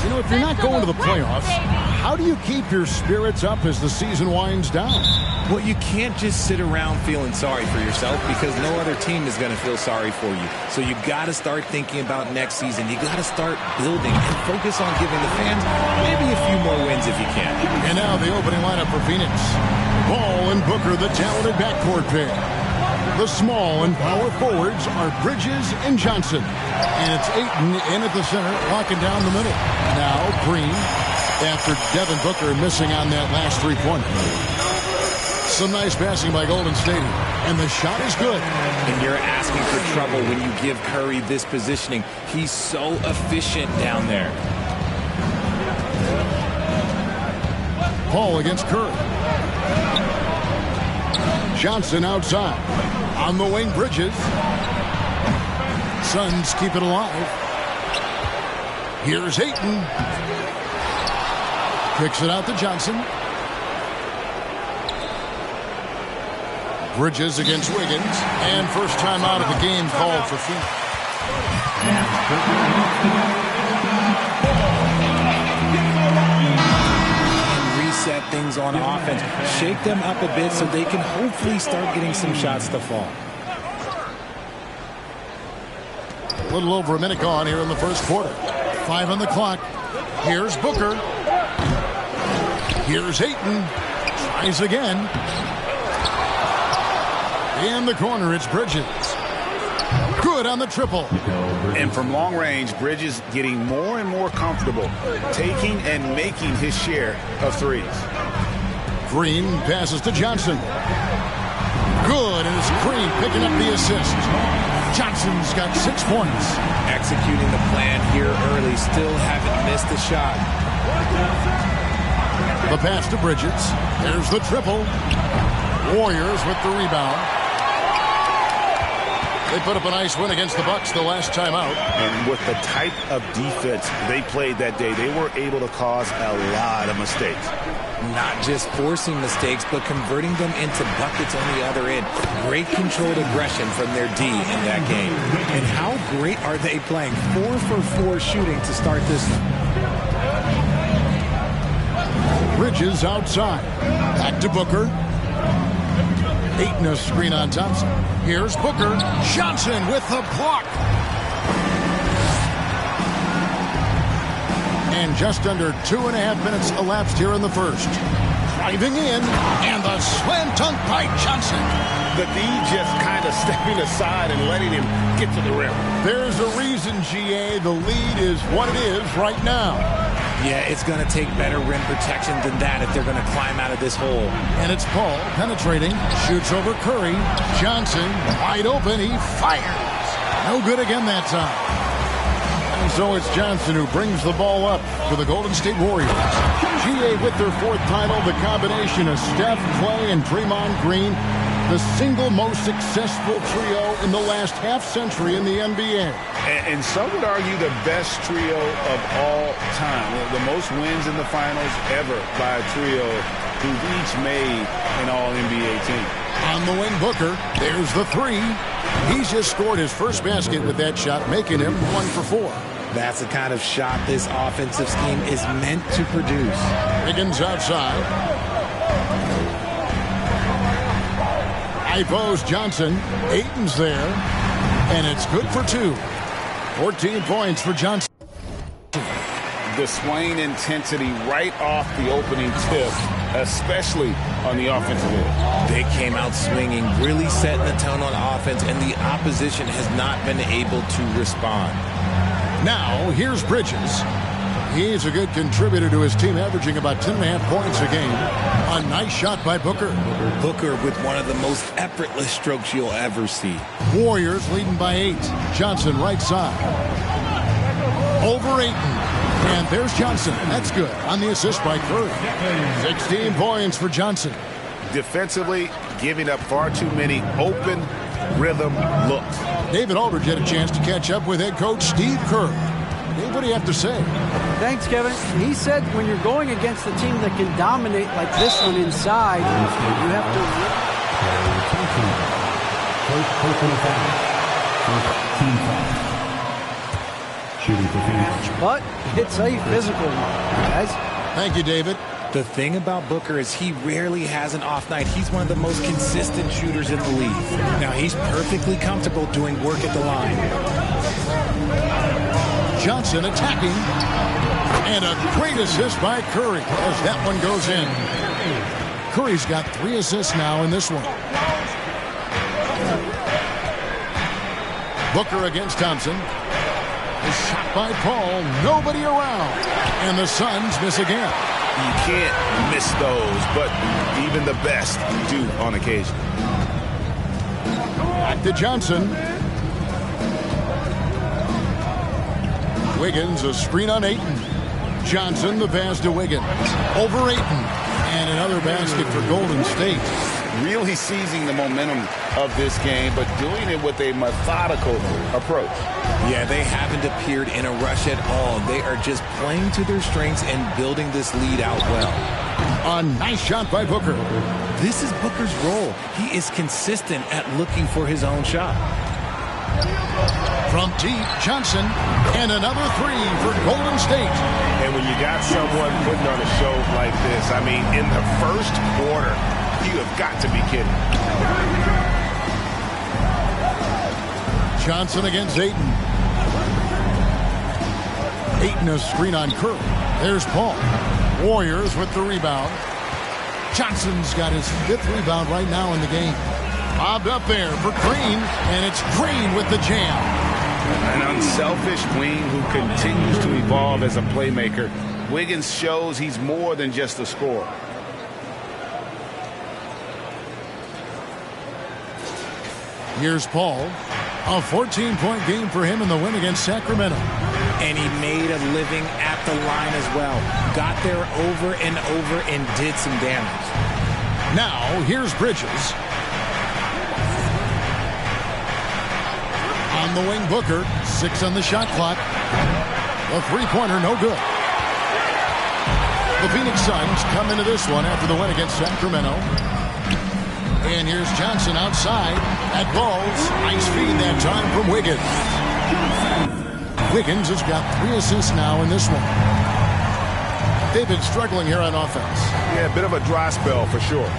You know, if you're not going to the playoffs, how do you keep your spirits up as the season winds down? Well, you can't just sit around feeling sorry for yourself because no other team is going to feel sorry for you. So you got to start thinking about next season. You got to start building and focus on giving the fans maybe a few more wins if you can. And now the opening lineup for Phoenix. Ball and Booker, the talented backcourt pair. The small and power forwards are Bridges and Johnson. And it's Ayton in at the center, locking down the middle. Now Green, after Devin Booker missing on that last three-pointer. Some nice passing by Golden State. And the shot is good. And you're asking for trouble when you give Curry this positioning. He's so efficient down there. Paul against Curry. Johnson outside. On the wing, Bridges. Suns keep it alive. Here's Ayton. Kicks it out to Johnson. Bridges against Wiggins. And first time out of the game called for Phoenix. Reset things on offense. Shake them up a bit so they can hopefully start getting some shots to fall. A little over a minute gone here in the first quarter. 5 on the clock. Here's Booker. Here's Ayton. Tries again. In the corner, it's Bridges. Good on the triple. And from long range, Bridges getting more and more comfortable, taking and making his share of threes. Green passes to Johnson. Good, and it's Green picking up the assist. Johnson's got 6 points. Executing the plan here early, still haven't missed a shot. The pass to Bridges. There's the triple. Warriors with the rebound. They put up a nice win against the Bucks the last time out. And with the type of defense they played that day, they were able to cause a lot of mistakes. Not just forcing mistakes, but converting them into buckets on the other end. Great controlled aggression from their D in that game. And how great are they playing? 4 for 4 shooting to start this one. Bridges outside. Back to Booker. Ayton a screen on Thompson. Here's Booker. Johnson with the block. And just under 2.5 minutes elapsed here in the first. Driving in, and the slam dunk by Johnson. The D just kind of stepping aside and letting him get to the rim. There's a reason, GA, the lead is what it is right now. Yeah, it's going to take better rim protection than that if they're going to climb out of this hole. And it's Paul penetrating, shoots over Curry. Johnson wide open, he fires. No good again that time. And so it's Johnson who brings the ball up for the Golden State Warriors. GA with their 4th title, the combination of Steph, Clay, and Draymond Green, the single most successful trio in the last half-century in the NBA. And some would argue the best trio of all time. The most wins in the finals ever by a trio who've each made an All-NBA team. On the wing, Booker. There's the 3. He's just scored his first basket with that shot, making him 1 for 4. That's the kind of shot this offensive scheme is meant to produce. Wiggins outside. High post Johnson. Ayton's there. And it's good for 2. 14 points for Johnson. The swaying intensity right off the opening tip, especially on the offensive end. They came out swinging, really setting the tone on offense, and the opposition has not been able to respond. Now, here's Bridges. He's a good contributor to his team, averaging about 10.5 points a game. A nice shot by Booker. Booker with one of the most effortless strokes you'll ever see. Warriors leading by 8. Johnson right side. Over Ayton. And there's Johnson. That's good. On the assist by Curry. 16 points for Johnson. Defensively, giving up far too many open rhythm looks. David Aldridge had a chance to catch up with head coach Steve Kerr. Dave, what do you have to say? Thanks, Kevin. He said when you're going against a team that can dominate like this one inside, you have to... but it's a physical one, guys. Thank you, David. The thing about Booker is he rarely has an off night. He's one of the most consistent shooters in the league. Now, he's perfectly comfortable doing work at the line. Johnson attacking. And a great assist by Curry as that one goes in. Curry's got 3 assists now in this one. Booker against Thompson. A shot by Paul. Nobody around. And the Suns miss again. You can't miss those, but even the best do on occasion. Back to Johnson. Wiggins, a screen on Ayton. Johnson, the pass to Wiggins. Over Ayton. And another basket for Golden State. Really seizing the momentum of this game, but doing it with a methodical approach. Yeah, they haven't appeared in a rush at all. They are just playing to their strengths and building this lead out well. A nice shot by Booker. This is Booker's role. He is consistent at looking for his own shot. From deep, Johnson. And another 3 for Golden State. And when you got someone putting on a show like this, I mean, in the first quarter, you have got to be kidding. Johnson against Ayton. Ayton a screen on Curry. There's Paul. Warriors with the rebound. Johnson's got his 5th rebound right now in the game. Bobbed up there for Green, and it's Green with the jam. An unselfish wing who continues to evolve as a playmaker. Wiggins shows he's more than just a scorer. Here's Paul. A 14-point game for him in the win against Sacramento. And he made a living at the line as well. Got there over and over and did some damage. Now, here's Bridges. On the wing, Booker. 6 on the shot clock. The three-pointer, no good. The Phoenix Suns come into this one after the win against Sacramento. And here's Johnson outside. At balls. Nice feed that time from Wiggins. Wiggins has got 3 assists now in this one. They've been struggling here on offense. Yeah, a bit of a dry spell for sure.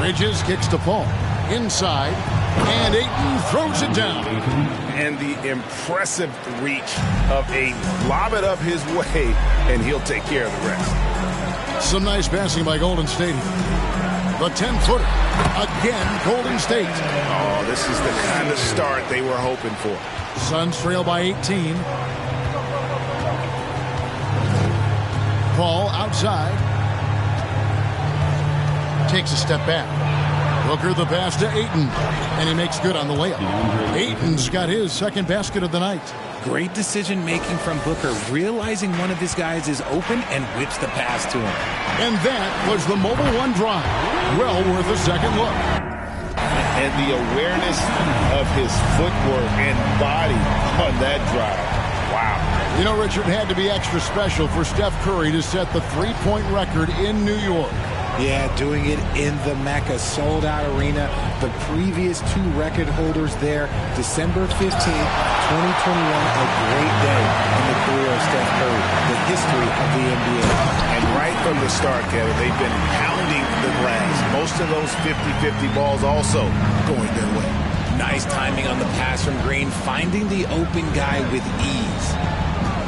Bridges kicks to Paul. Inside. And Ayton throws it down. And the impressive reach of Ayton. Lob it up his way, and he'll take care of the rest. Some nice passing by Golden State. The 10-footer. Again, Golden State. Oh, this is the kind of start they were hoping for. Suns trail by 18. Paul outside. Takes a step back. Booker the pass to Ayton. And he makes good on the layup. Ayton's got his second basket of the night. Great decision-making from Booker, realizing one of his guys is open and whips the pass to him. And that was the Mobile One drive. Well worth a second look. And the awareness of his footwork and body on that drive. Wow. You know, Richard, had to be extra special for Steph Curry to set the three-point record in New York. Yeah, doing it in the Mecca sold-out arena. The previous 2 record holders there, December 15th, 2021, a great day in the career of Steph Curry, the history of the NBA. And right from the start, Kevin, they've been pounding the glass. Most of those 50-50 balls also going their way. Nice timing on the pass from Green, finding the open guy with ease.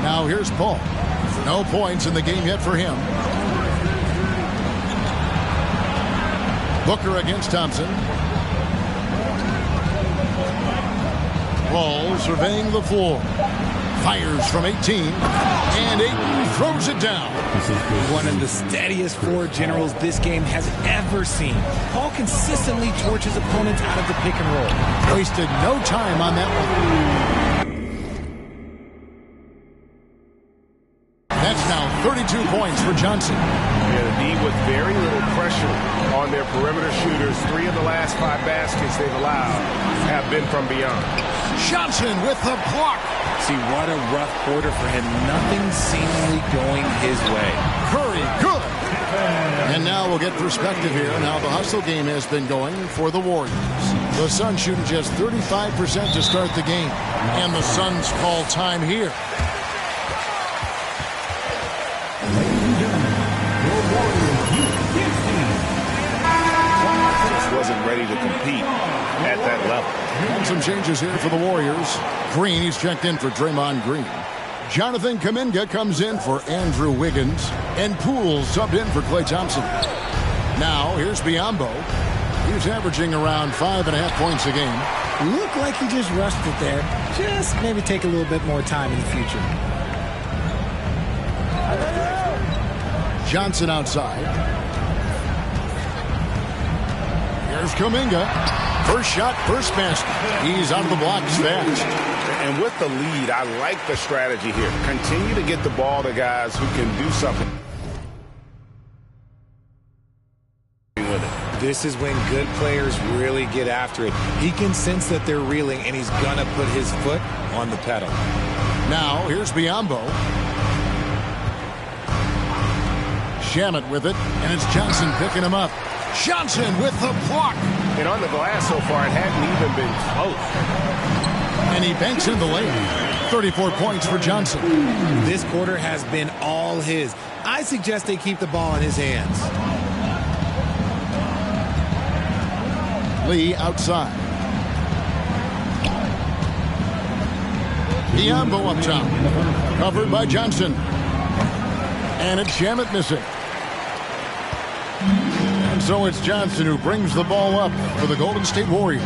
Now here's Paul. No points in the game yet for him. Booker against Thompson. Paul surveying the floor. Fires from 18. And Ayton throws it down. One of the steadiest floor generals this game has ever seen. Paul consistently torches opponents out of the pick and roll. Wasted no time on that one. That's now 32 points for Johnson. Yeah, the D with very little pressure on their perimeter shooters. 3 of the last 5 baskets they've allowed have been from beyond. Johnson with the block. See, what a rough quarter for him. Nothing seemingly going his way. Curry, good. And now we'll get perspective here on how the hustle game has been going for the Warriors. The Suns shooting just 35% to start the game. And the Suns call time here. Wasn't ready to compete at that level. And some changes here for the Warriors. Green, he's checked in for Draymond Green. Jonathan Kuminga comes in for Andrew Wiggins. And Poole subbed in for Klay Thompson. Now, here's Biyombo. He's averaging around 5.5 points a game. Looked like he just rushed it there. Just maybe take a little bit more time in the future. Johnson outside. Here's Kuminga. First shot, first basket. He's out of the blocks fast. And with the lead, I like the strategy here. Continue to get the ball to guys who can do something with it. This is when good players really get after it. He can sense that they're reeling, and he's going to put his foot on the pedal. Now, here's Biyombo. Shamet with it, and it's Johnson picking him up. Johnson with the block. And on the glass so far, it hadn't even been close. And he banks in the lane. 34 points for Johnson. This quarter has been all his. I suggest they keep the ball in his hands. Lee outside. Biyombo up top. Covered by Johnson. And it's Shamet missing. And so it's Johnson who brings the ball up for the Golden State Warriors.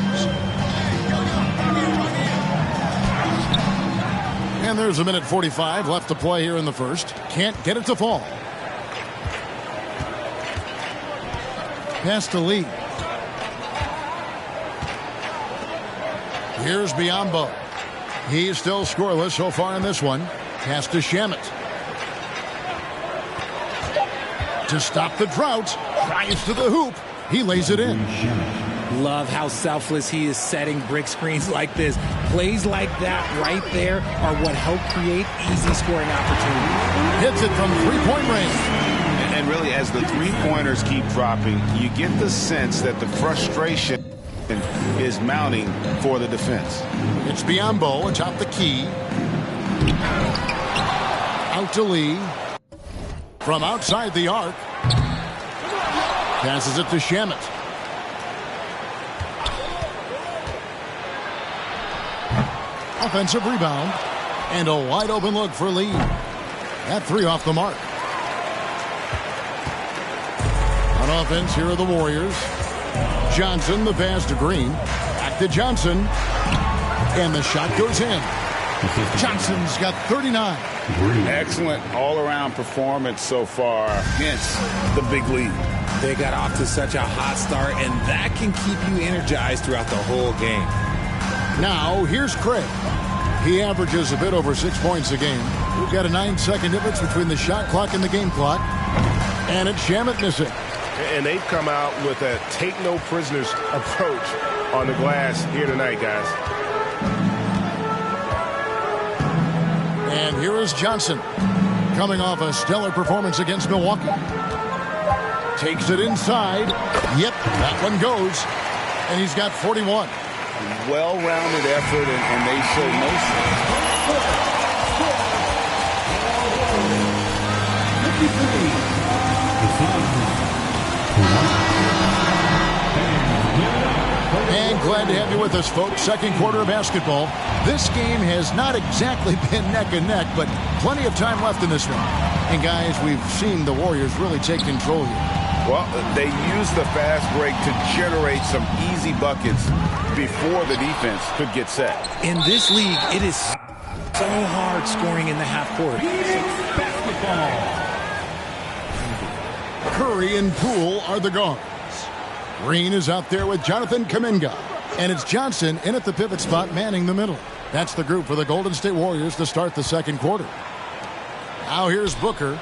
And there's a minute 45 left to play here in the first. Can't get it to fall. Pass to Lee. Here's Biyombo. He's still scoreless so far in this one. Pass to Shamet. To stop the drought. Drives to the hoop. He lays it in. Love how selfless he is setting brick screens like this. Plays like that right there are what help create easy scoring opportunities. Hits it from three-point range. And really, as the three-pointers keep dropping, you get the sense that the frustration is mounting for the defense. It's Biyombo atop the key. Out to Lee. From outside the arc. Passes it to Shamet. Offensive rebound. And a wide open look for Lee. That three off the mark. On offense, here are the Warriors. Johnson, the pass to Green. Back to Johnson. And the shot goes in. Johnson's got 39. Excellent all-around performance so far against the big lead. They got off to such a hot start, and that can keep you energized throughout the whole game. Now, here's Craig. He averages a bit over 6 points a game. We've got a 9-second difference between the shot clock and the game clock. And it's Shamet missing. And they've come out with a take-no-prisoners approach on the glass here tonight, guys. And here is Johnson, coming off a stellar performance against Milwaukee. Takes it inside. Yep, that one goes. And he's got 41. Well-rounded effort, and they show no And glad to have you with us, folks. Second quarter of basketball. This game has not exactly been neck and neck, but plenty of time left in this one. And guys, we've seen the Warriors really take control here. Well, they used the fast break to generate some easy buckets before the defense could get set. In this league, it is so hard scoring in the half court. Curry and Poole are the guards. Green is out there with Jonathan Kuminga. And it's Johnson in at the pivot spot, manning the middle. That's the group for the Golden State Warriors to start the second quarter. Now here's Booker.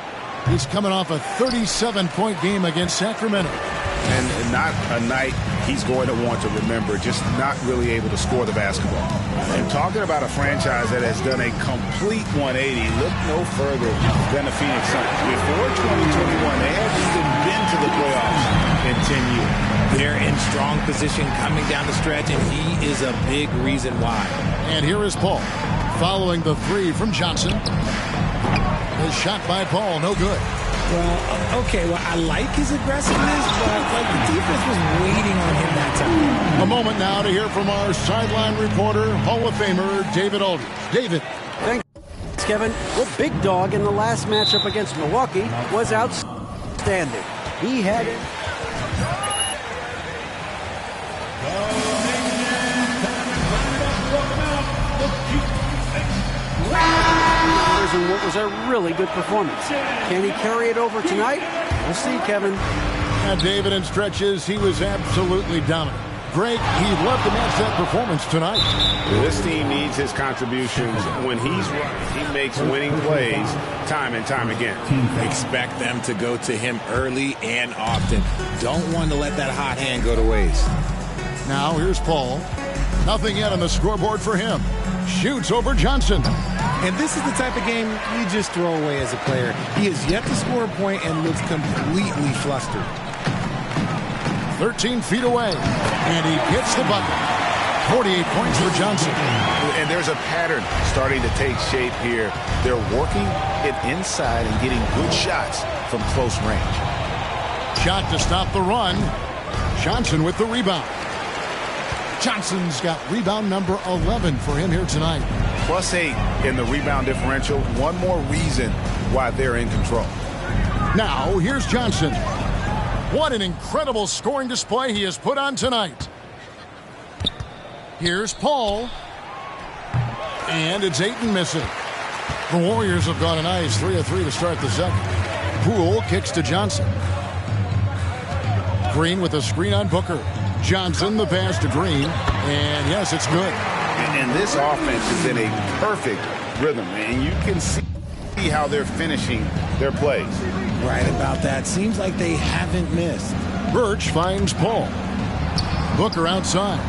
He's coming off a 37-point game against Sacramento. And not a night he's going to want to remember, just not really able to score the basketball. And talking about a franchise that has done a complete 180, look no further than the Phoenix Suns. Before 2021, they haven't even been to the playoffs in 10 years. They're in strong position coming down the stretch, and he is a big reason why. And here is Paul following the three from Johnson. The shot by Paul, no good. Well, okay, well, I like his aggressiveness, but the defense was waiting on him that time. A moment now to hear from our sideline reporter, Hall of Famer David Aldridge. David. Thanks, Kevin. The big dog in the last matchup against Milwaukee was outstanding. He had it. And what was a really good performance. Can he carry it over tonight? We'll see, Kevin. David, in stretches, he was absolutely dominant. Greg, he'd love to match that performance tonight. This team needs his contributions. When he's right, he makes winning plays time and time again. Expect them to go to him early and often. Don't want to let that hot hand go to waste. Now here's Paul. Nothing yet on the scoreboard for him. Shoots over Johnson. And this is the type of game you just throw away as a player. He has yet to score a point and looks completely flustered. 13 feet away. And he gets the bucket. 48 points for Johnson. And there's a pattern starting to take shape here. They're working it inside and getting good shots from close range. Shot to stop the run. Johnson with the rebound. Johnson's got rebound number 11 for him here tonight. +8 in the rebound differential. One more reason why they're in control. Now, here's Johnson. What an incredible scoring display he has put on tonight. Here's Paul. And it's Ayton missing. The Warriors have got a nice 3 of 3 to start the second. Poole kicks to Johnson. Green with a screen on Booker. Johnson, the pass to Green. And yes, it's good. And this offense is in a perfect rhythm, and you can see how they're finishing their plays. Right about that. Seems like they haven't missed. Birch finds Paul. Booker outside.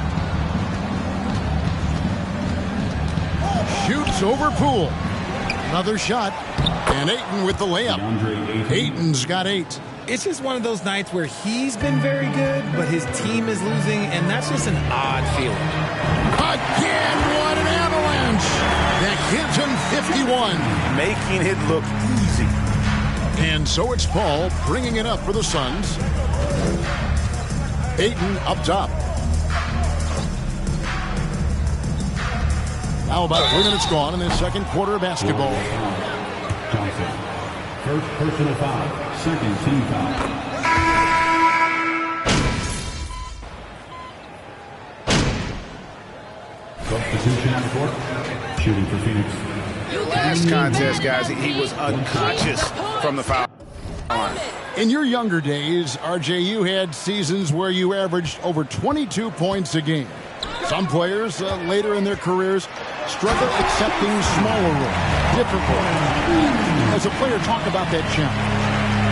Shoots over Poole. Another shot. And Ayton with the layup. Ayton's got 8. It's just one of those nights where he's been very good, but his team is losing, and that's just an odd feeling. Again, what an avalanche! That gives him 51. Making it look easy. And so it's Paul bringing it up for the Suns. Ayton up top. Now about 3 minutes gone in this second quarter of basketball. Johnson. First personal foul. Second team foul. Substitution on the court. Shooting for Phoenix. Last contest, guys, he was unconscious from the foul line. In your younger days, RJ, you had seasons where you averaged over 22 points a game. Some players later in their careers struggle accepting smaller roles, different roles. As a player, talk about that challenge.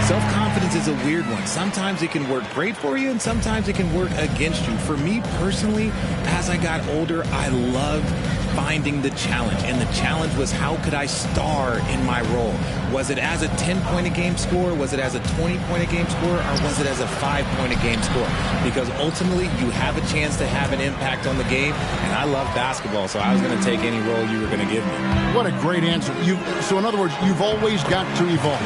Self-confidence is a weird one. Sometimes it can work great for you, and sometimes it can work against you. For me personally, as I got older, I loved finding the challenge. And the challenge was, how could I star in my role? Was it as a 10-point-a-game scorer? Was it as a 20-point-a-game scorer? Or was it as a 5-point-a-game scorer? Because ultimately, you have a chance to have an impact on the game. And I love basketball, so I was going to take any role you were going to give me. What a great answer. So in other words, you've always got to evolve.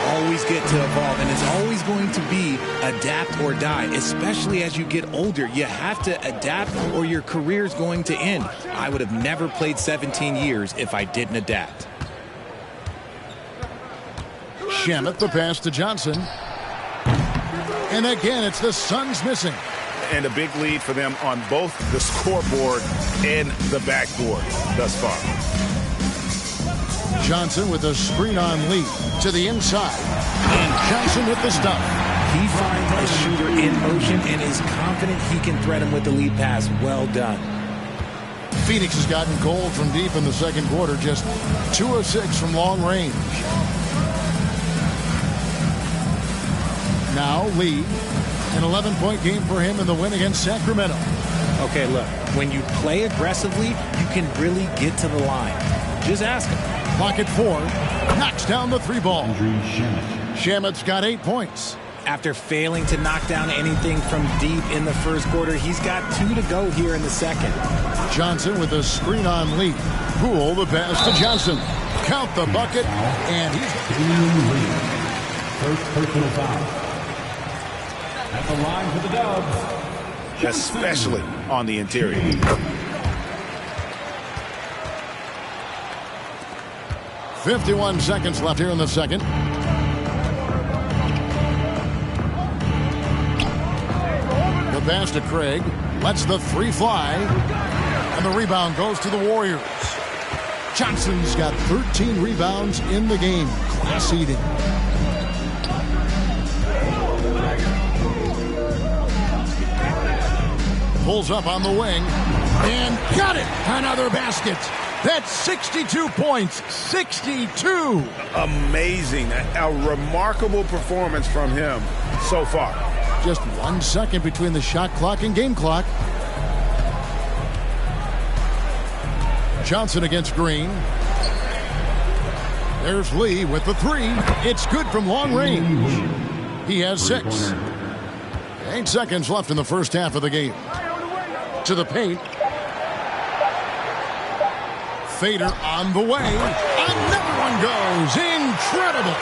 Always get to evolve, and it's always going to be adapt or die, especially as you get older. You have to adapt or your career is going to end. I would have never played 17 years if I didn't adapt. Shamet, the pass to Johnson. And again, it's the Suns missing. And a big lead for them on both the scoreboard and the backboard thus far. Johnson with a screen-on lead to the inside. And Johnson with the stop. He finds a shooter in motion and is confident he can threat him with the lead pass. Well done. Phoenix has gotten cold from deep in the second quarter, just 2 of 6 from long range. Now Lee An 11-point game for him in the win against Sacramento. Okay, look, when you play aggressively, you can really get to the line. Just ask him. Clock at 4. Knocks down the 3-ball. Shamet. Shamet's got 8 points. After failing to knock down anything from deep in the first quarter, he's got 2 to go here in the second. Johnson with a screen on lead. Poole the pass to Johnson. Count the bucket, and he's... First personal foul. At the line for the Dubs. Especially on the interior. .51 seconds left here in the second. The pass to Craig. Lets the 3 fly. And the rebound goes to the Warriors. Johnson's got 13 rebounds in the game. Class eating. Pulls up on the wing. And got it! Another basket. That's 62 points. 62. Amazing. A remarkable performance from him so far. Just 1 second between the shot clock and game clock. Johnson against Green. There's Lee with the 3. It's good from long range. He has 6. 8 seconds left in the first half of the game. To the paint. Fader on the way. Another one goes. Incredible.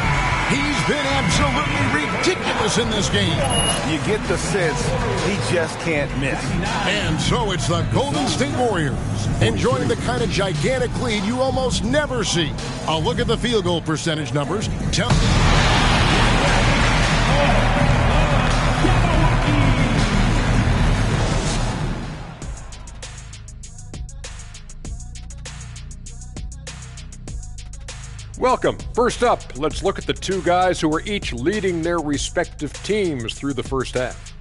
He's been absolutely ridiculous in this game. You get the sense he just can't miss. And so it's the Golden State Warriors enjoying the kind of gigantic lead you almost never see. A look at the field goal percentage numbers. Welcome. First up, let's look at the 2 guys who are each leading their respective teams through the first half.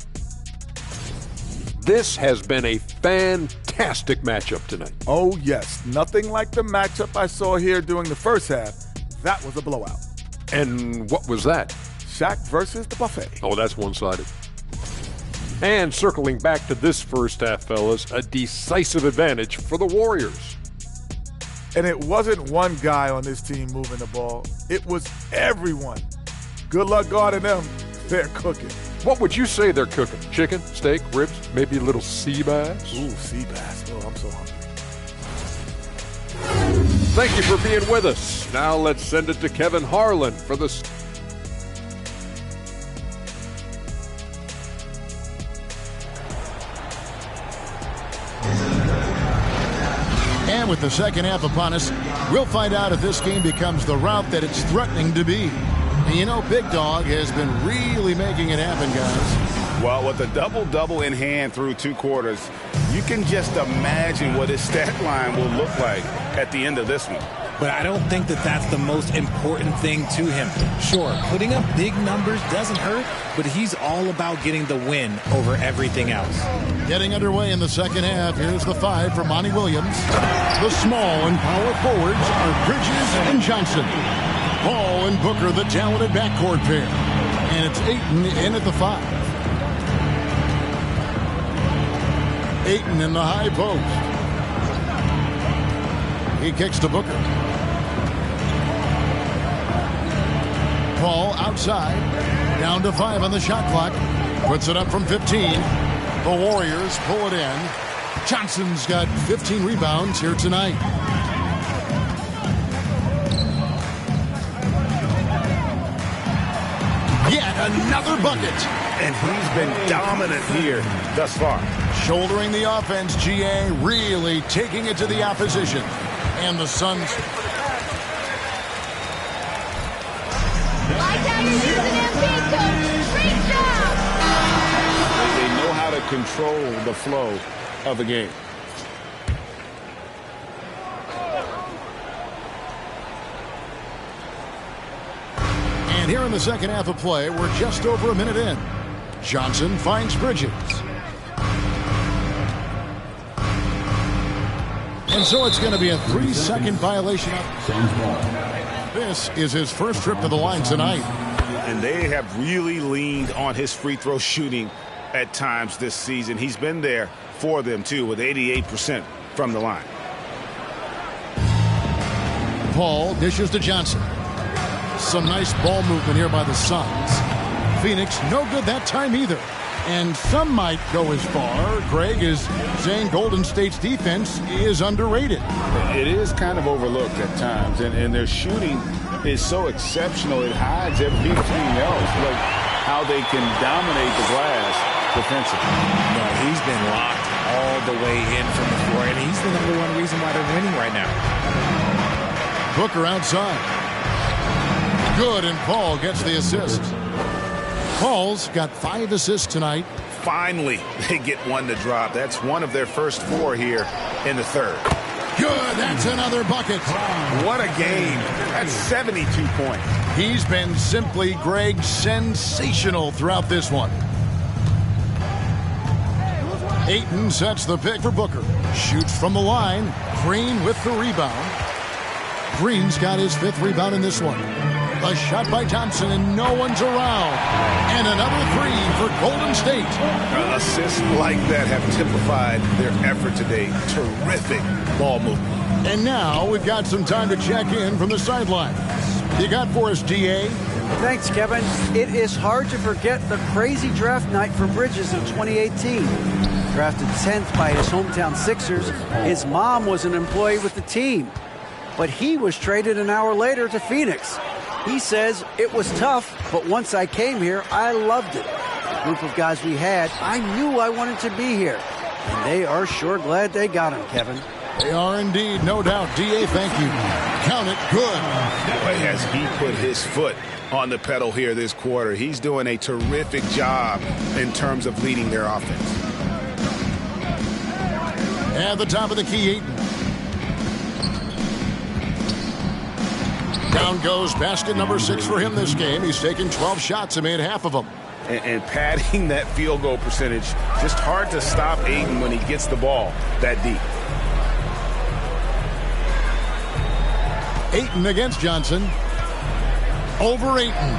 This has been a fantastic matchup tonight. Oh, yes. Nothing like the matchup I saw here during the first half. That was a blowout. And what was that? Shaq versus the buffet. Oh, that's one-sided. And circling back to this first half, fellas, a decisive advantage for the Warriors. And it wasn't one guy on this team moving the ball. It was everyone. Good luck guarding them. They're cooking. What would you say they're cooking? Chicken, steak, ribs, maybe a little sea bass? Ooh, sea bass. Oh, I'm so hungry. Thank you for being with us. Now let's send it to Kevin Harlan for the... And with the second half upon us, we'll find out if this game becomes the route that it's threatening to be. And you know, Big Dog has been really making it happen, guys. Well, with a double-double in hand through 2 quarters, you can just imagine what his stat line will look like at the end of this one. But I don't think that that's the most important thing to him. Sure, putting up big numbers doesn't hurt, but he's all about getting the win over everything else. Getting underway in the second half. Here's the 5 for Monty Williams. The small and power forwards are Bridges and Johnson. Paul and Booker, the talented backcourt pair. And it's Ayton in at the 5. Ayton in the high post. He kicks to Booker. Paul outside. Down to 5 on the shot clock. Puts it up from 15. The Warriors pull it in. Johnson's got 15 rebounds here tonight. Yet another bucket. And he's been dominant here thus far. Shouldering the offense, GA really taking it to the opposition. And the Suns. They know how to control the flow of the game. And here in the second half of play, we're just over a minute in. Johnson finds Bridges. And so it's going to be a 3-second violation. This is his first trip to the line tonight. And they have really leaned on his free throw shooting at times this season. He's been there for them, too, with 88% from the line. Paul dishes to Johnson. Some nice ball movement here by the Suns. Phoenix, no good that time either. And some might go as far, Greg, is saying Golden State's defense is underrated. It is kind of overlooked at times, and their shooting is so exceptional it hides everything else, like how they can dominate the glass defensively. No, he's been locked all the way in from the floor, and he's the #1 reason why they're winning right now. Booker outside. Good, and Paul gets the assist. Paul's got 5 assists tonight. Finally, they get one to drop. That's one of their first 4 here in the third. Good, that's another bucket. What a game. That's 72 points. He's been simply, Greg, sensational throughout this one. Ayton sets the pick for Booker. Shoots from the line. Green with the rebound. Green's got his 5th rebound in this one. A shot by Johnson, and no one's around. And another 3 for Golden State. Assists like that have typified their effort today. Terrific ball movement. And now we've got some time to check in from the sidelines. You got for us, DA? Thanks, Kevin. It is hard to forget the crazy draft night for Bridges in 2018. Drafted 10th by his hometown Sixers, his mom was an employee with the team. But he was traded an hour later to Phoenix. He says, it was tough, but once I came here, I loved it. The group of guys we had, I knew I wanted to be here. And they are sure glad they got him, Kevin. They are indeed, no doubt. DA, thank you. Count it good. Boy, has he put his foot on the pedal here this quarter. He's doing a terrific job in terms of leading their offense. At the top of the key, Ayton. Down goes basket number 6 for him this game. He's taken 12 shots and made half of them. And padding that field goal percentage, just hard to stop Ayton when he gets the ball that deep. Ayton against Johnson. Over Ayton.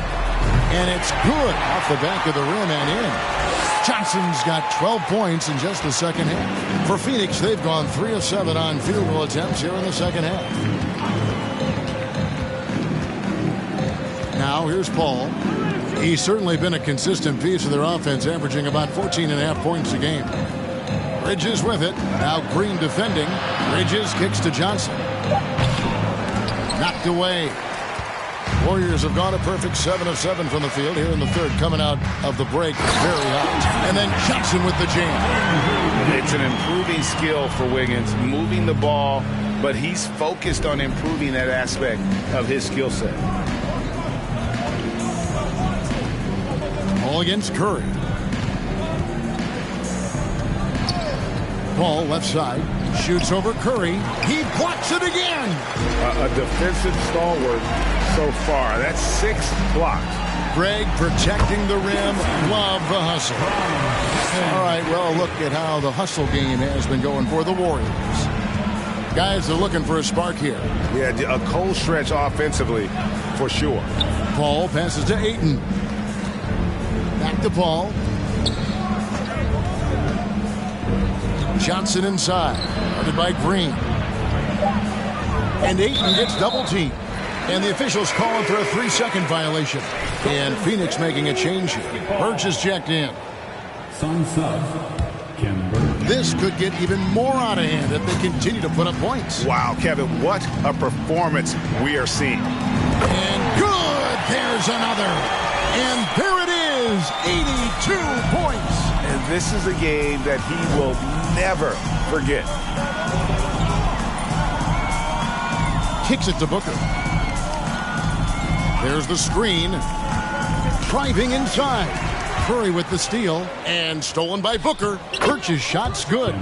And it's good off the back of the rim and in. Johnson's got 12 points in just the second half. For Phoenix, they've gone 3 of 7 on field goal attempts here in the second half. Now here's Paul. He's certainly been a consistent piece of their offense, averaging about 14.5 points a game. Bridges with it. Now Green defending. Bridges kicks to Johnson. Knocked away. Warriors have gone a perfect 7 of 7 from the field here in the third, coming out of the break very hot. And then Johnson with the jam. It's an improving skill for Wiggins, moving the ball, but he's focused on improving that aspect of his skill set. Paul against Curry. Paul left side. Shoots over Curry. He blocks it again. A defensive stalwart so far. That's 6 blocks. Greg protecting the rim. Love the hustle. All right, well, look at how the hustle game has been going for the Warriors. Guys are looking for a spark here. Yeah, a cold stretch offensively for sure. Paul passes to Ayton. Back to Paul. Johnson inside. Guarded by Green. And Ayton gets double teamed. And the officials calling for a 3-second violation. And Phoenix making a change here. Birch is checked in. This could get even more out of hand if they continue to put up points. Wow, Kevin, what a performance we are seeing. And good! There's another. And there it is, 82 points. And this is a game that he will never forget. Kicks it to Booker. There's the screen. Driving inside. Curry with the steal. And stolen by Booker. Birch's shot's good.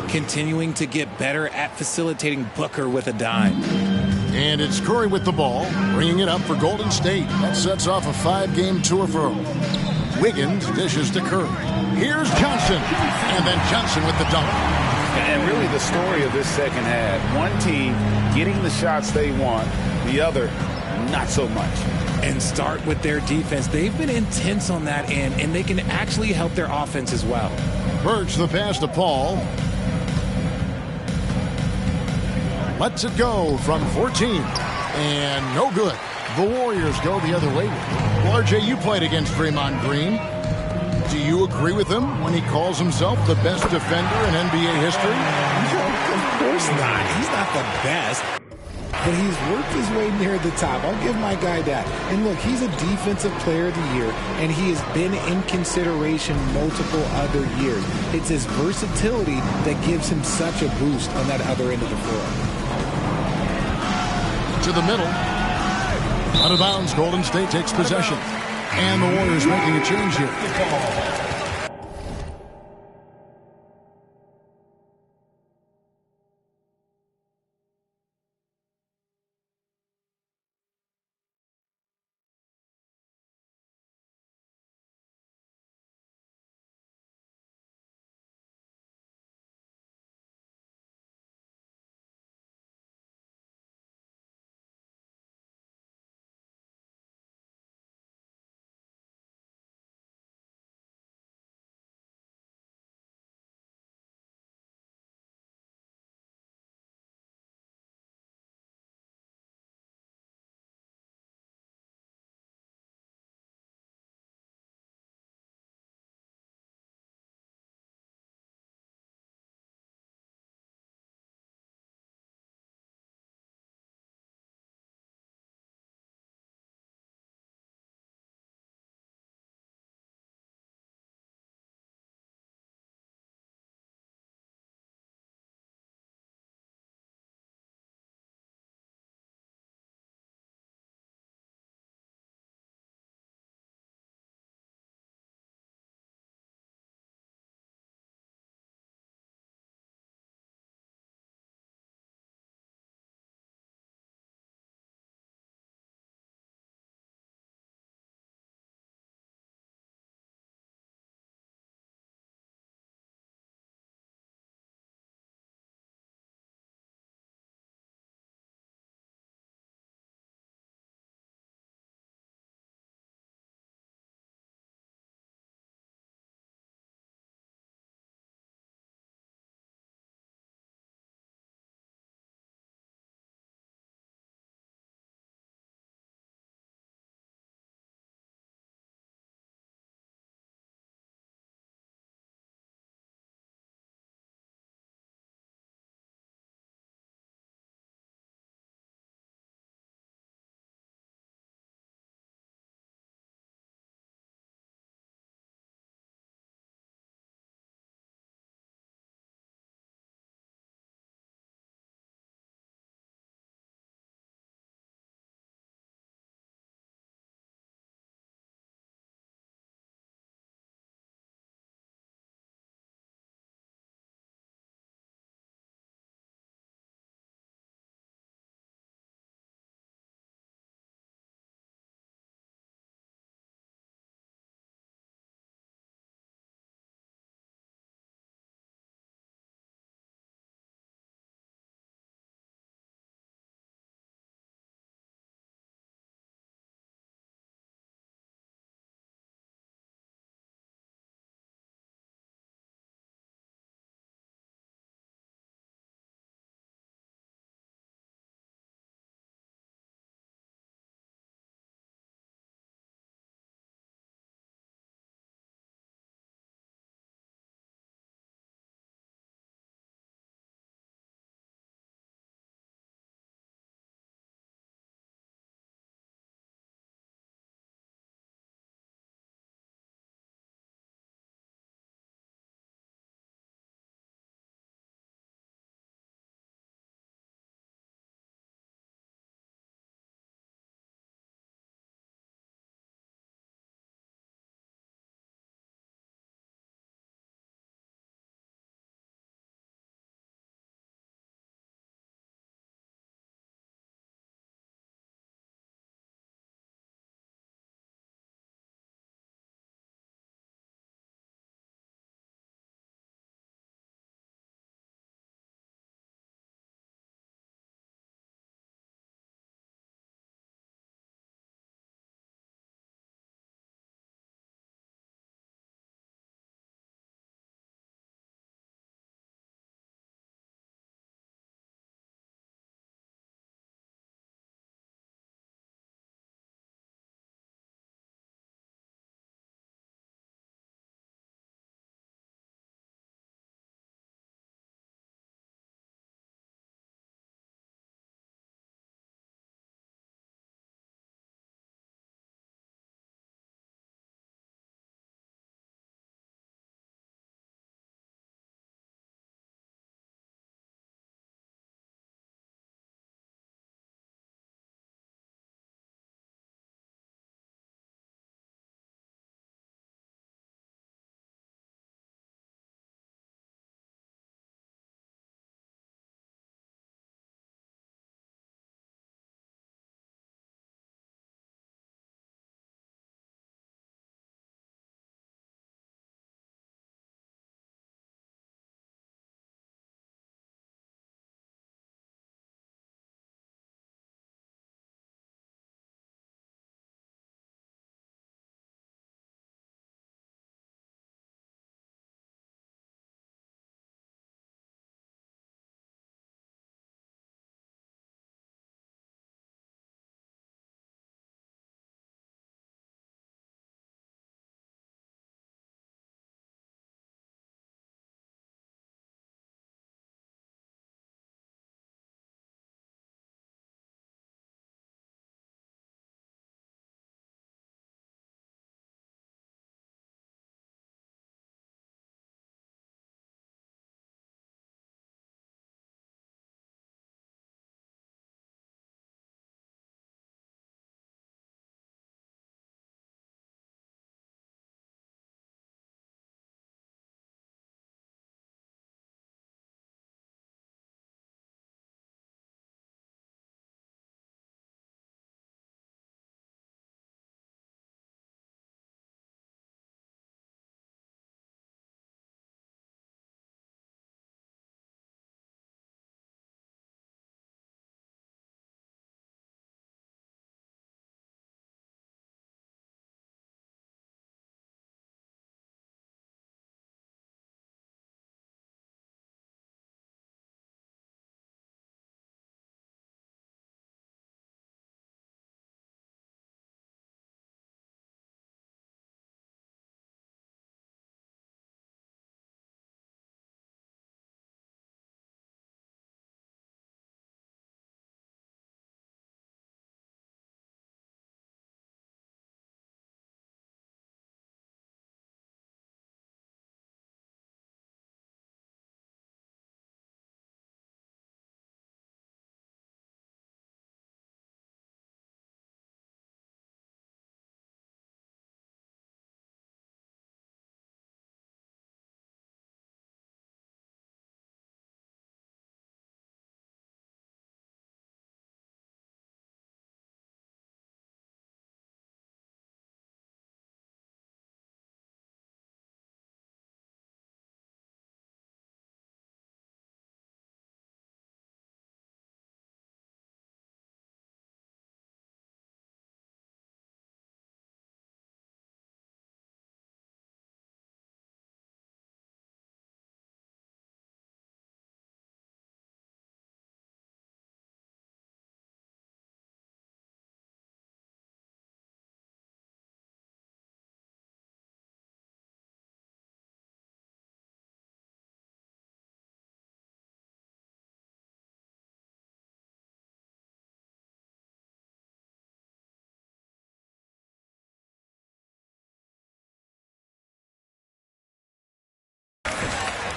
Continuing to get better at facilitating Booker with a dime. And it's Curry with the ball, bringing it up for Golden State. That sets off a 5-game tour for him. Wiggins dishes to Curry. Here's Johnson. And then Johnson with the dunk. And really the story of this second half. One team getting the shots they want, the other not so much. And start with their defense. They've been intense on that end, and they can actually help their offense as well. Birch the pass to Paul. Lets it go from 14. And no good. The Warriors go the other way. Well, RJ, you played against Draymond Green. Do you agree with him when he calls himself the best defender in NBA history? Of course not. He's not the best. But he's worked his way near the top. I'll give my guy that. And look, he's a defensive player of the year, and he has been in consideration multiple other years. It's his versatility that gives him such a boost on that other end of the floor. To the middle. Out of bounds, Golden State takes possession. And the Warriors making a change here.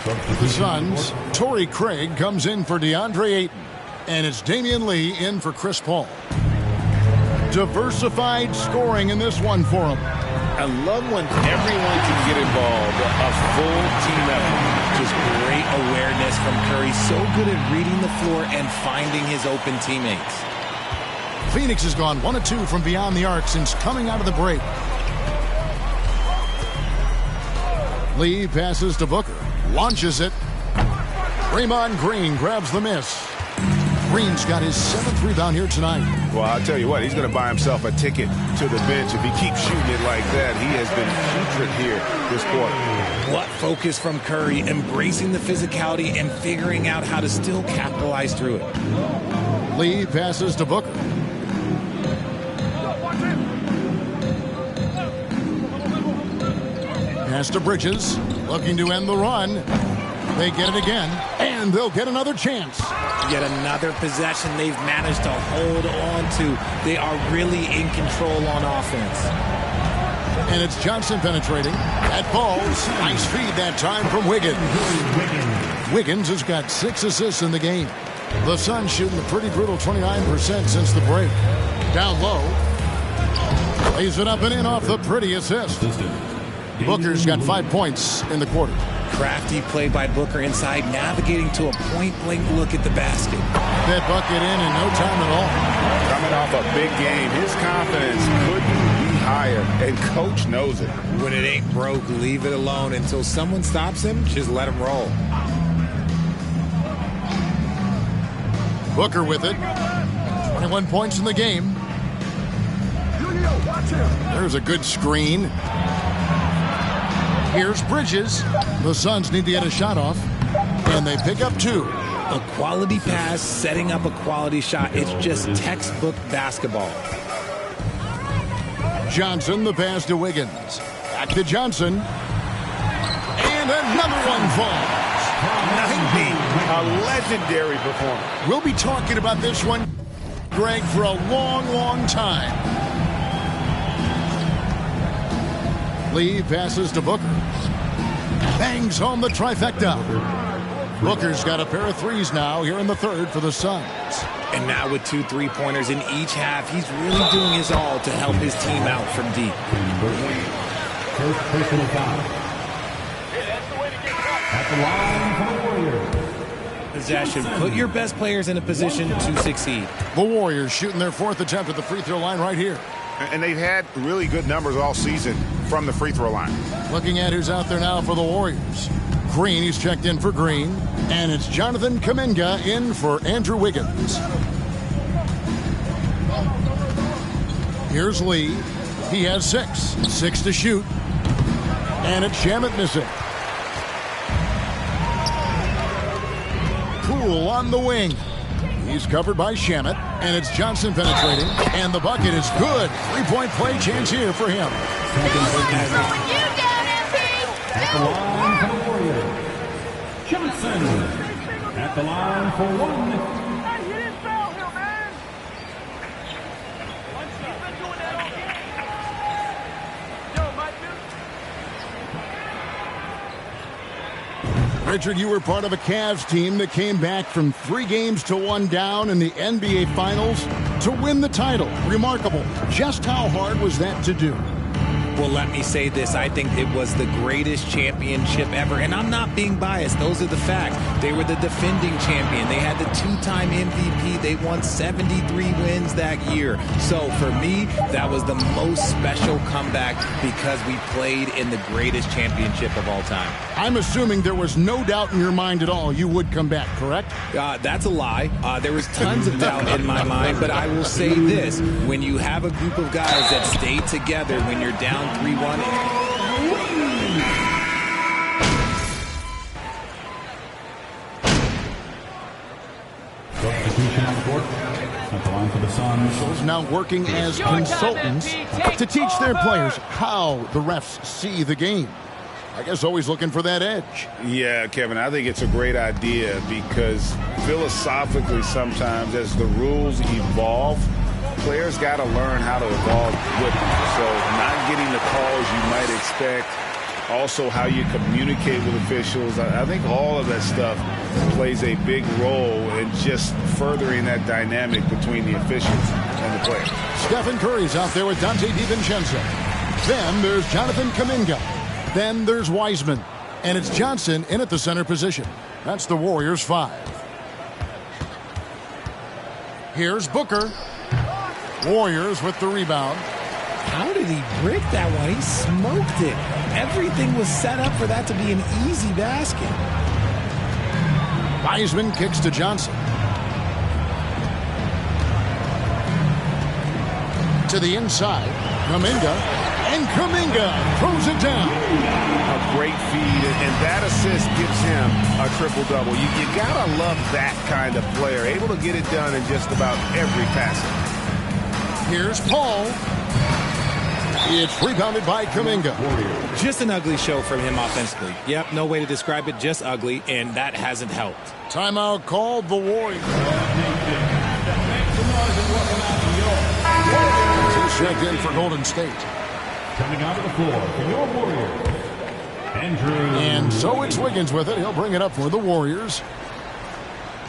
The Suns, Torrey Craig comes in for DeAndre Ayton. And it's Damian Lee in for Chris Paul. Diversified scoring in this one for him. I love when everyone can get involved. A full team effort. Just great awareness from Curry. So good at reading the floor and finding his open teammates. Phoenix has gone 1 of 2 from beyond the arc since coming out of the break. Lee passes to Booker. Launches it. Draymond Green grabs the miss. Green's got his 7th rebound here tonight. Well, I'll tell you what, he's going to buy himself a ticket to the bench. If he keeps shooting it like that, he has been putrid here this quarter. What focus from Curry, embracing the physicality and figuring out how to still capitalize through it. Lee passes to Booker. Pass to Bridges, looking to end the run. They get it again, and they'll get another chance. Yet another possession they've managed to hold on to. They are really in control on offense. And it's Johnson penetrating. That falls. Nice feed that time from Wiggins. Wiggins has got 6 assists in the game. The Suns shooting a pretty brutal 29% since the break. Down low. Lays it up and in off the pretty assist. Booker's got 5 points in the quarter. Crafty play by Booker inside, navigating to a point-blank look at the basket. That bucket in no time at all. Coming off a big game, his confidence couldn't be higher, and coach knows it. When it ain't broke, leave it alone until someone stops him. Just let him roll. Booker with it. 21 points in the game. There's a good screen. Here's Bridges. The Suns need to get a shot off, and they pick up 2. A quality pass, setting up a quality shot. It's just textbook basketball. Johnson, the pass to Wiggins. Back to Johnson. And another one falls. A legendary performance. We'll be talking about this one, Greg, for a long, long time. Lee passes to Booker. Bangs home the trifecta. Booker's got a pair of threes now here in the third for the Suns. And now with 2 3-pointers in each half, he's really doing his all to help his team out from deep. First personal foul. At the line for the Warriors. Possession. Put your best players in a position to succeed. The Warriors shooting their 4th attempt at the free throw line right here. And they've had really good numbers all season from the free throw line. Looking at who's out there now for the Warriors. Green, he's checked in for Green. And it's Jonathan Kuminga in for Andrew Wiggins. Here's Lee. He has 6. 6 to shoot. And it's Shamet missing. Poole on the wing. He's covered by Shamet, and it's Johnson penetrating, and the bucket is good. 3-point play chance here for him. At the line for the Warriors. Johnson. At the line for 1. Richard, you were part of a Cavs team that came back from 3 games to 1 down in the NBA Finals to win the title. Remarkable. Just how hard was that to do? Well, let me say this. I think it was the greatest championship ever. And I'm not being biased. Those are the facts. They were the defending champion. They had the 2-time MVP. They won 73 wins that year. So for me, that was the most special comeback because we played in the greatest championship of all time. I'm assuming there was no doubt in your mind at all you would come back, correct? That's a lie. There was tons of doubt in my mind, but I will say this. When you have a group of guys that stay together when you're down 3-1. Substitution on the court. At the line for the Suns. Now working as consultants to teach their players how the refs see the game. I guess always looking for that edge. Yeah, Kevin, I think it's a great idea because philosophically sometimes as the rules evolve, players got to learn how to evolve with them. So not getting the calls you might expect Also how you communicate with officials. I think all of that stuff plays a big role in just furthering that dynamic between the officials and the players. Stephen Curry's out there with Dante DiVincenzo. Then there's Jonathan Kuminga. Then there's Wiseman. And it's Johnson in at the center position. That's the Warriors' 5. Here's Booker. Warriors with the rebound. How did he brick that one? He smoked it. Everything was set up for that to be an easy basket. Wiseman kicks to Johnson. To the inside. Kuminga. And Kuminga throws it down. A great feed, and that assist gives him a triple-double. You got to love that kind of player, able to get it done in just about every passing. Here's Paul. It's rebounded by Kuminga. Just an ugly show from him offensively. Yep, no way to describe it, just ugly, and that hasn't helped. Timeout called the Warriors. He's checked in for Golden State. Coming out of the floor for your Warriors, Andrew. And so it's Wiggins with it. He'll bring it up for the Warriors.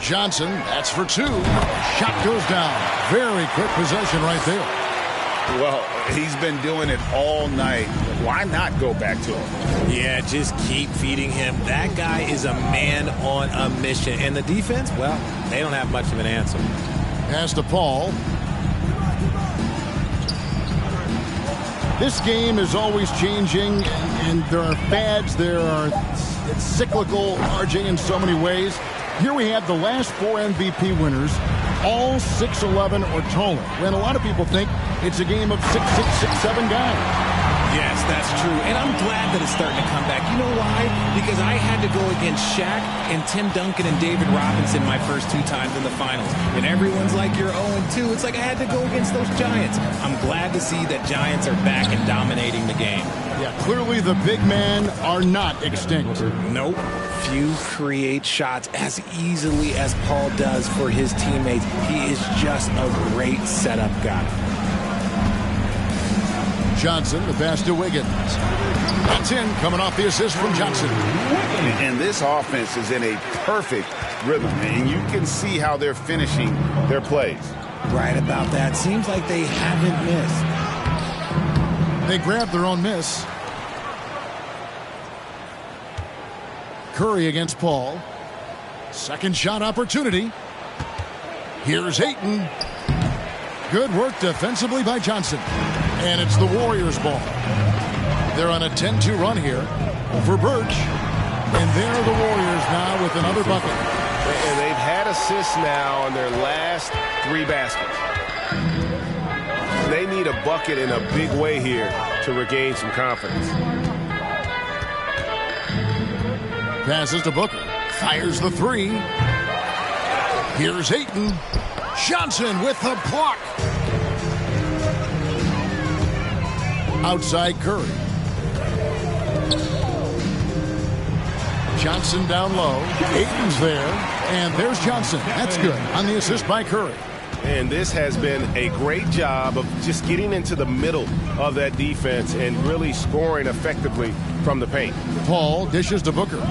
Johnson, that's for 2. Shot goes down. Very quick possession right there. Well, he's been doing it all night. Why not go back to him? Yeah, just keep feeding him. That guy is a man on a mission. And the defense, well, they don't have much of an answer. Pass to Paul. This game is always changing, and there are fads. It's cyclical, RJ, in so many ways. Here we have the last 4 MVP winners, all 6'11" or taller. And a lot of people think it's a game of 6'6", 6'7" guys. Yes, that's true. And I'm glad that it's starting to come back. You know why? Because I had to go against Shaq and Tim Duncan and David Robinson my first 2 times in the finals. And everyone's like, you're 0-2. It's like I had to go against those Giants. I'm glad to see that Giants are back and dominating the game. Yeah, clearly the big men are not extinct. Nope. Few create shots as easily as Paul does for his teammates. He is just a great setup guy. Johnson, the pass to Wiggins. That's in, coming off the assist from Johnson. And this offense is in a perfect rhythm, and you can see how they're finishing their plays. Right about that. Seems like they haven't missed. They grabbed their own miss. Curry against Paul. Second shot opportunity. Here's Ayton. Good work defensively by Johnson. And it's the Warriors' ball. They're on a 10-2 run here over Birch. And there are the Warriors now with another bucket. And they've had assists now on their last 3 baskets. They need a bucket in a big way here to regain some confidence. Passes to Booker. Fires the 3. Here's Ayton. Johnson with the block. Outside Curry. Johnson down low. Ayton's there. And there's Johnson. That's good on the assist by Curry. And this has been a great job of just getting into the middle of that defense and really scoring effectively from the paint. Paul dishes to Booker.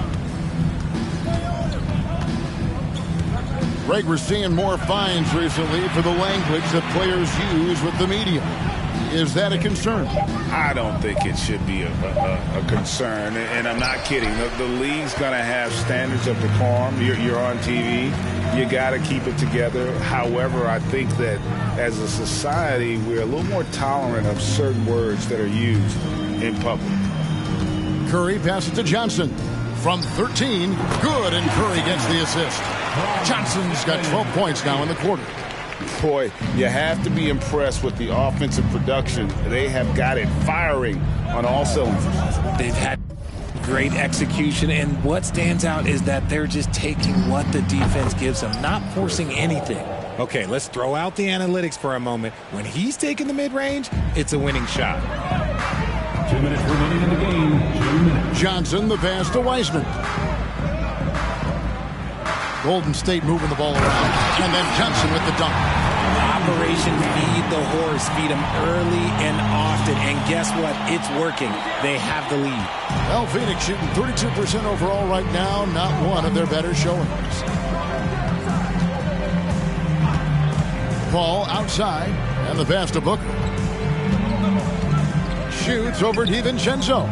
Greg, we're seeing more fines recently for the language that players use with the media. Is that a concern? I don't think it should be a concern, and I'm not kidding. The league's going to have standards of decorum. You're on TV. You got to keep it together. However, I think that as a society, we're a little more tolerant of certain words that are used in public. Curry passes to Johnson. From 13, good, and Curry gets the assist. Johnson's got 12 points now in the quarter. Boy, you have to be impressed with the offensive production. They have got it firing on all cylinders. They've had great execution, and what stands out is that they're just taking what the defense gives them, not forcing anything. Okay, let's throw out the analytics for a moment. When he's taking the mid-range, it's a winning shot. 2 minutes remaining in the game. 2 minutes. Johnson, the pass to Wiseman. Golden State moving the ball around. And then Johnson with the dunk. Operation Feed the Horse. Feed them early and often. And guess what? It's working. They have the lead. Well, Phoenix shooting 32% overall right now. Not one of their better showings. Paul outside. And the pass to Booker. Shoots over DiVincenzo.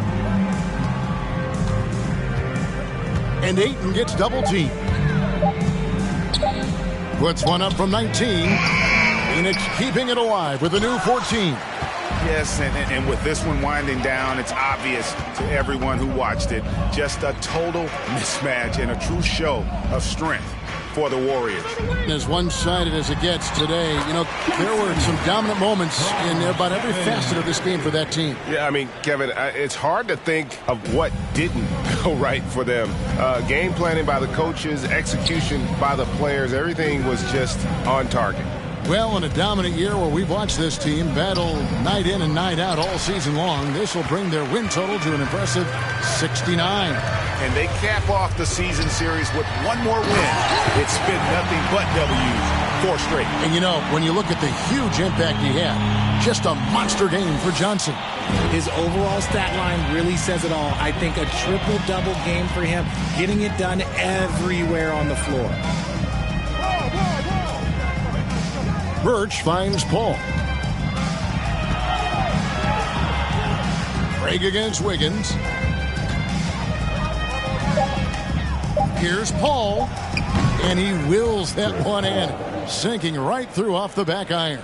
And Ayton gets double teamed. Puts one up from 19. Phoenix keeping it alive with a new 14. Yes, and with this one winding down, it's obvious to everyone who watched it. Just a total mismatch and a true show of strength for the Warriors. As one-sided as it gets today, you know, there were some dominant moments in about every facet of this game for that team. Yeah, I mean, Kevin, it's hard to think of what didn't go right for them. Game planning by the coaches, execution by the players, everything was just on target. Well, in a dominant year where we've watched this team battle night in and night out all season long, this will bring their win total to an impressive 69. And they cap off the season series with one more win. It's been nothing but W's, 4 straight. And you know, when you look at the huge impact he had, just a monster game for Johnson. His overall stat line really says it all. I think a triple-double game for him, getting it done everywhere on the floor. Birch finds Paul. Craig against Wiggins. Here's Paul. And he wills that one in, sinking right through off the back iron.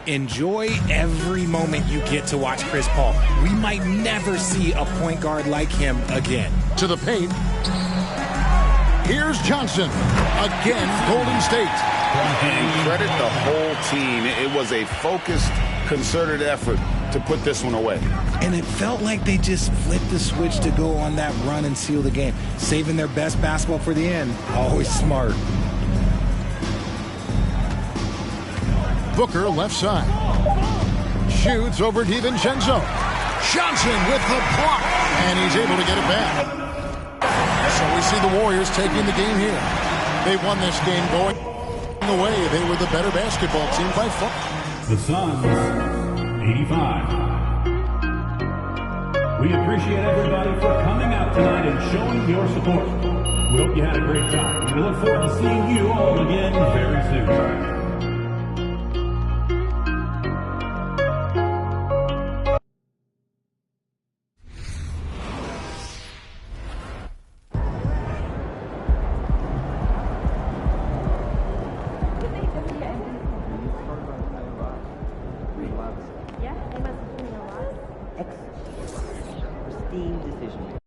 Enjoy every moment you get to watch Chris Paul. We might never see a point guard like him again. To the paint. Here's Johnson. Again, Golden State. And credit the whole team. It was a focused, concerted effort to put this one away. And it felt like they just flipped the switch to go on that run and seal the game. Saving their best basketball for the end. Always smart. Booker left side. Shoots over DiVincenzo. Johnson with the block. And he's able to get it back. So we see the Warriors taking the game here. They won this game going the way. They were the better basketball team by far. The Suns, 85. We appreciate everybody for coming out tonight and showing your support. We hope you had a great time. We look forward to seeing you all again very soon. Pristine decision.